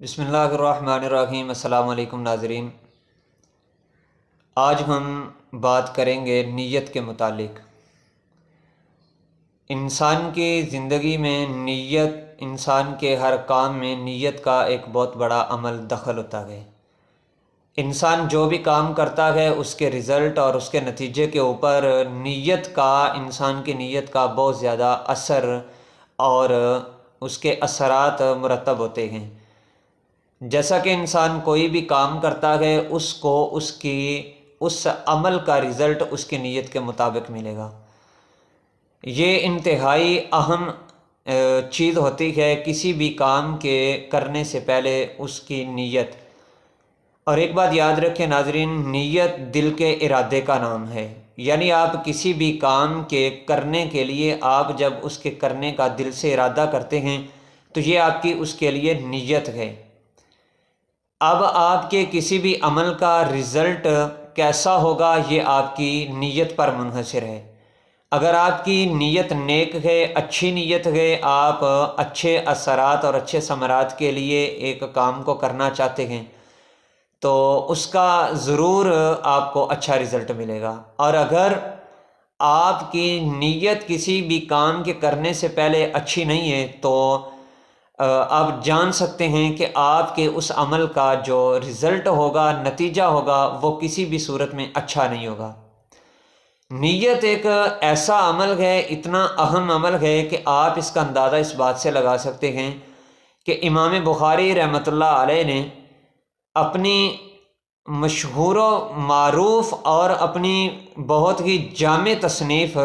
بسم اللہ الرحمن الرحیم۔ السلام علیکم ناظرین، آج ہم بات کریں گے نیت کے متعلق۔ انسان کی زندگی میں نیت، انسان کے ہر کام میں نیت کا ایک بہت بڑا عمل دخل ہوتا ہے۔ انسان جو بھی کام کرتا ہے اس کے رزلٹ اور اس کے نتیجے کے اوپر نیت کا، انسان کی نیت کا بہت زیادہ اثر اور اس کے اثرات مرتب ہوتے ہیں۔ جیسا کہ انسان کوئی بھی کام کرتا ہے اس کو اس عمل کا رزلٹ اس کی نیت کے مطابق ملے گا۔ یہ انتہائی اہم چیز ہوتی ہے کسی بھی کام کے کرنے سے پہلے اس کی نیت۔ اور ایک بات یاد رکھیں ناظرین، نیت دل کے ارادے کا نام ہے، یعنی آپ کسی بھی کام کے کرنے کے لیے آپ جب اس کے کرنے کا دل سے ارادہ کرتے ہیں تو یہ آپ کی اس کے لیے نیت ہے۔ اب آپ کے کسی بھی عمل کا رزلٹ کیسا ہوگا یہ آپ کی نیت پر منحصر ہے۔ اگر آپ کی نیت نیک ہے، اچھی نیت ہے، آپ اچھے اثرات اور اچھے ثمرات کے لیے ایک کام کو کرنا چاہتے ہیں تو اس کا ضرور آپ کو اچھا رزلٹ ملے گا۔ اور اگر آپ کی نیت کسی بھی کام کے کرنے سے پہلے اچھی نہیں ہے تو آپ جان سکتے ہیں کہ آپ کے اس عمل کا جو رزلٹ ہوگا، نتیجہ ہوگا، وہ کسی بھی صورت میں اچھا نہیں ہوگا۔ نیت ایک ایسا عمل ہے، اتنا اہم عمل ہے کہ آپ اس کا اندازہ اس بات سے لگا سکتے ہیں کہ امام بخاری رحمۃ اللہ علیہ نے اپنی مشہور و معروف اور اپنی بہت ہی جامع تصنیف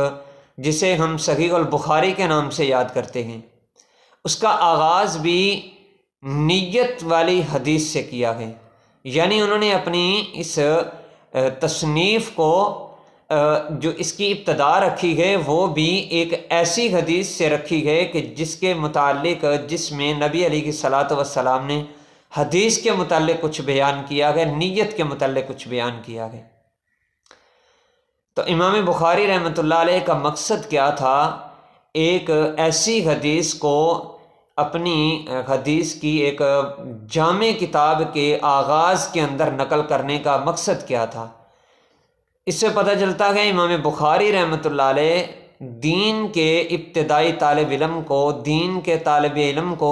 جسے ہم صحیح البخاری کے نام سے یاد کرتے ہیں، اس کا آغاز بھی نیت والی حدیث سے کیا ہے۔ یعنی انہوں نے اپنی اس تصنیف کو جو اس کی ابتدا رکھی ہے وہ بھی ایک ایسی حدیث سے رکھی ہے کہ جس کے متعلق، جس میں نبی علیہ الصلاۃ والسلام نے حدیث کے متعلق کچھ بیان کیا ہے، نیت کے متعلق کچھ بیان کیا ہے۔ تو امام بخاری رحمۃ اللہ علیہ کا مقصد کیا تھا؟ ایک ایسی حدیث کو اپنی حدیث کی ایک جامع کتاب کے آغاز کے اندر نقل کرنے کا مقصد کیا تھا؟ اس سے پتہ چلتا ہے امام بخاری رحمۃ اللہ علیہ دین کے ابتدائی طالب علم کو، دین کے طالب علم کو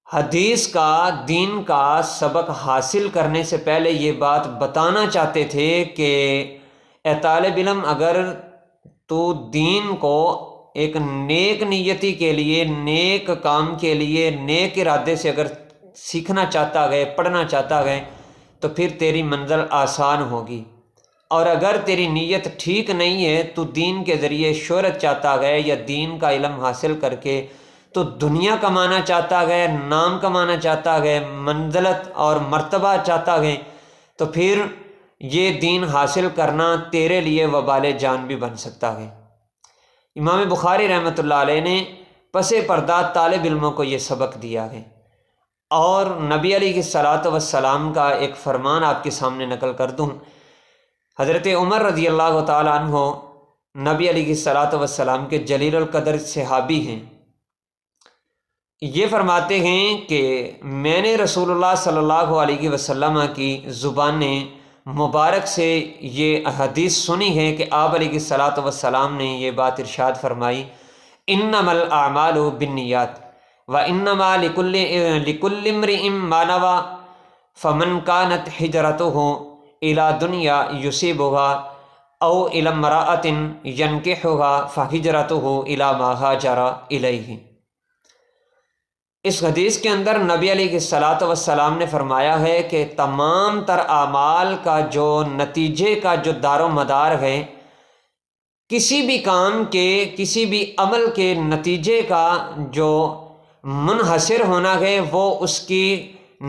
حدیث کا، دین کا سبق حاصل کرنے سے پہلے یہ بات بتانا چاہتے تھے کہ اے طالب علم، اگر تو دین کو ایک نیک نیتی کے لیے، نیک کام کے لیے، نیک ارادے سے اگر سیکھنا چاہتا ہے، پڑھنا چاہتا ہے تو پھر تیری منزل آسان ہوگی۔ اور اگر تیری نیت ٹھیک نہیں ہے، تو دین کے ذریعے شہرت چاہتا ہے یا دین کا علم حاصل کر کے تو دنیا کمانا چاہتا ہے، نام کمانا چاہتا ہے، منزلت اور مرتبہ چاہتا ہے، تو پھر یہ دین حاصل کرنا تیرے لیے وبال جان بھی بن سکتا ہے۔ امام بخاری رحمۃ اللہ علیہ نے پس پردہ طالب علموں کو یہ سبق دیا ہے۔ اور نبی علیہ الصلاۃ والسلام کا ایک فرمان آپ کے سامنے نقل کر دوں۔ حضرت عمر رضی اللہ تعالیٰ عنہ نبی علیہ الصلاۃ والسلام کے جلیل القدر صحابی ہیں۔ یہ فرماتے ہیں کہ میں نے رسول اللہ صلی اللہ علیہ وسلم کی زبان مبارک سے یہ حدیث سنی ہے کہ آپ علیہ الصلاۃ والسلام نے یہ بات ارشاد فرمائی، انما الاعمال بالنیات وانما لکل امرئ ما نوى فمن كانت ہجرته الى دنیا یصیبها او الى امرأة ينکحها فہجرته الى ما ہاجر الیہ۔ اس حدیث کے اندر نبی علیہ الصلاۃ والسلام نے فرمایا ہے کہ تمام تر اعمال کا جو نتیجے کا جو دار و مدار ہے، کسی بھی کام کے، کسی بھی عمل کے نتیجے کا جو منحصر ہونا ہے وہ اس کی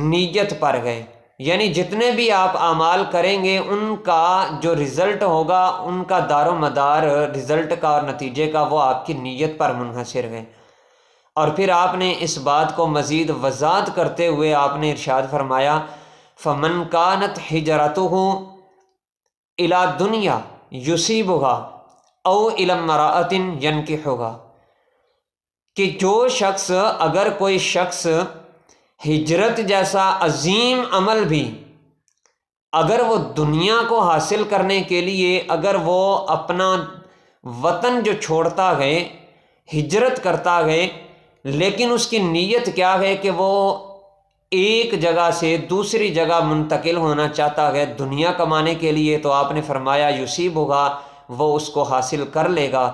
نیت پر ہے۔ یعنی جتنے بھی آپ اعمال کریں گے ان کا جو رزلٹ ہوگا، ان کا دار و مدار رزلٹ کا اور نتیجے کا وہ آپ کی نیت پر منحصر ہے۔ اور پھر آپ نے اس بات کو مزید وضاحت کرتے ہوئے آپ نے ارشاد فرمایا، فمن کانت ہجرتہ الی دنیا یصیبها او الی امرأۃ ینکحها، کہ جو شخص، اگر کوئی شخص ہجرت جیسا عظیم عمل بھی اگر وہ دنیا کو حاصل کرنے کے لیے اگر وہ اپنا وطن جو چھوڑتا ہے، ہجرت کرتا ہے، لیکن اس کی نیت کیا ہے کہ وہ ایک جگہ سے دوسری جگہ منتقل ہونا چاہتا ہے دنیا کمانے کے لیے، تو آپ نے فرمایا یصیب ہوگا، وہ اس کو حاصل کر لے گا۔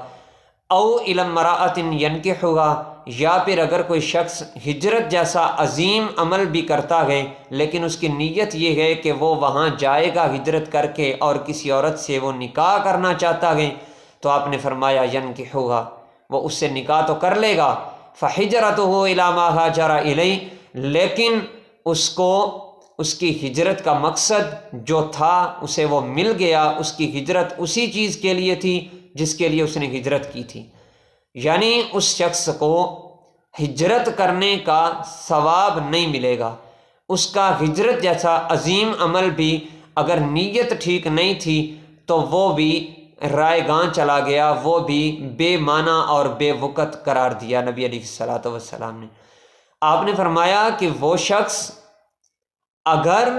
او الی امرأۃ ینکحھا، یا پھر اگر کوئی شخص ہجرت جیسا عظیم عمل بھی کرتا ہے لیکن اس کی نیت یہ ہے کہ وہ وہاں جائے گا ہجرت کر کے اور کسی عورت سے وہ نکاح کرنا چاہتا ہے، تو آپ نے فرمایا ینکحھا، وہ اس سے نکاح تو کر لے گا۔ فہجرتہ الی ما ہاجر الیہ، لیکن اس کو اس کی ہجرت کا مقصد جو تھا اسے وہ مل گیا، اس کی ہجرت اسی چیز کے لیے تھی جس کے لیے اس نے ہجرت کی تھی، یعنی اس شخص کو ہجرت کرنے کا ثواب نہیں ملے گا۔ اس کا ہجرت جیسا عظیم عمل بھی اگر نیت ٹھیک نہیں تھی تو وہ بھی رائے گاں چلا گیا، وہ بھی بے معنی اور بے وقت قرار دیا نبی علیہ الصلاۃ والسلام نے۔ آپ نے فرمایا کہ وہ شخص اگر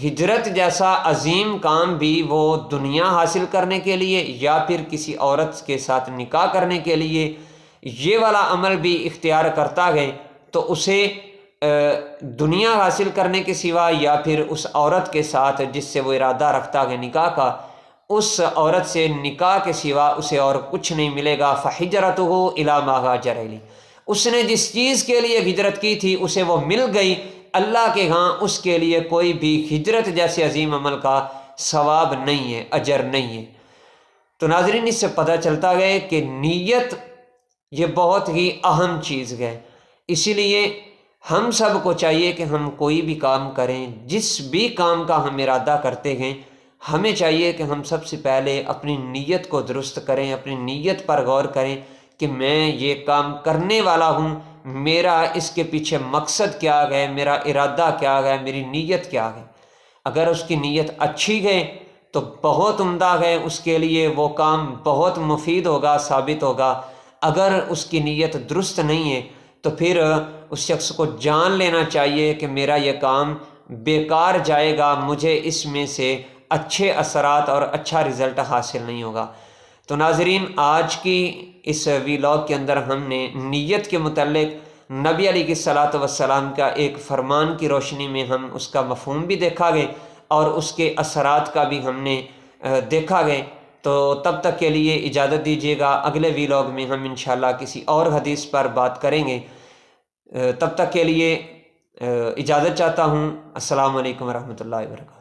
ہجرت جیسا عظیم کام بھی وہ دنیا حاصل کرنے کے لیے یا پھر کسی عورت کے ساتھ نکاح کرنے کے لیے یہ والا عمل بھی اختیار کرتا ہے، تو اسے دنیا حاصل کرنے کے سوا یا پھر اس عورت کے ساتھ جس سے وہ ارادہ رکھتا ہے نکاح کا، اس عورت سے نکاح کے سوا اسے اور کچھ نہیں ملے گا۔ فہجرتہ الی ما ہاجر الیہ، اس نے جس چیز کے لیے ہجرت کی تھی اسے وہ مل گئی، اللہ کے ہاں اس کے لیے کوئی بھی ہجرت جیسے عظیم عمل کا ثواب نہیں ہے، اجر نہیں ہے۔ تو ناظرین، اس سے پتہ چلتا ہے کہ نیت یہ بہت ہی اہم چیز ہے، اسی لیے ہم سب کو چاہیے کہ ہم کوئی بھی کام کریں، جس بھی کام کا ہم ارادہ کرتے ہیں، ہمیں چاہیے کہ ہم سب سے پہلے اپنی نیت کو درست کریں، اپنی نیت پر غور کریں کہ میں یہ کام کرنے والا ہوں، میرا اس کے پیچھے مقصد کیا ہے، میرا ارادہ کیا ہے، میری نیت کیا ہے۔ اگر اس کی نیت اچھی ہے تو بہت عمدہ ہے، اس کے لیے وہ کام بہت مفید ہوگا، ثابت ہوگا۔ اگر اس کی نیت درست نہیں ہے تو پھر اس شخص کو جان لینا چاہیے کہ میرا یہ کام بیکار جائے گا، مجھے اس میں سے اچھے اثرات اور اچھا رزلٹ حاصل نہیں ہوگا۔ تو ناظرین، آج کی اس ویلاگ کے اندر ہم نے نیت کے متعلق نبی علیہ الصلاۃ والسلام کا ایک فرمان کی روشنی میں ہم اس کا مفہوم بھی دیکھا گئے اور اس کے اثرات کا بھی ہم نے دیکھا گئے۔ تو تب تک کے لیے اجازت دیجیے گا، اگلے ویلاگ میں ہم انشاءاللہ کسی اور حدیث پر بات کریں گے۔ تب تک کے لیے اجازت چاہتا ہوں۔ السلام علیکم ورحمۃ اللہ وبرکاتہ۔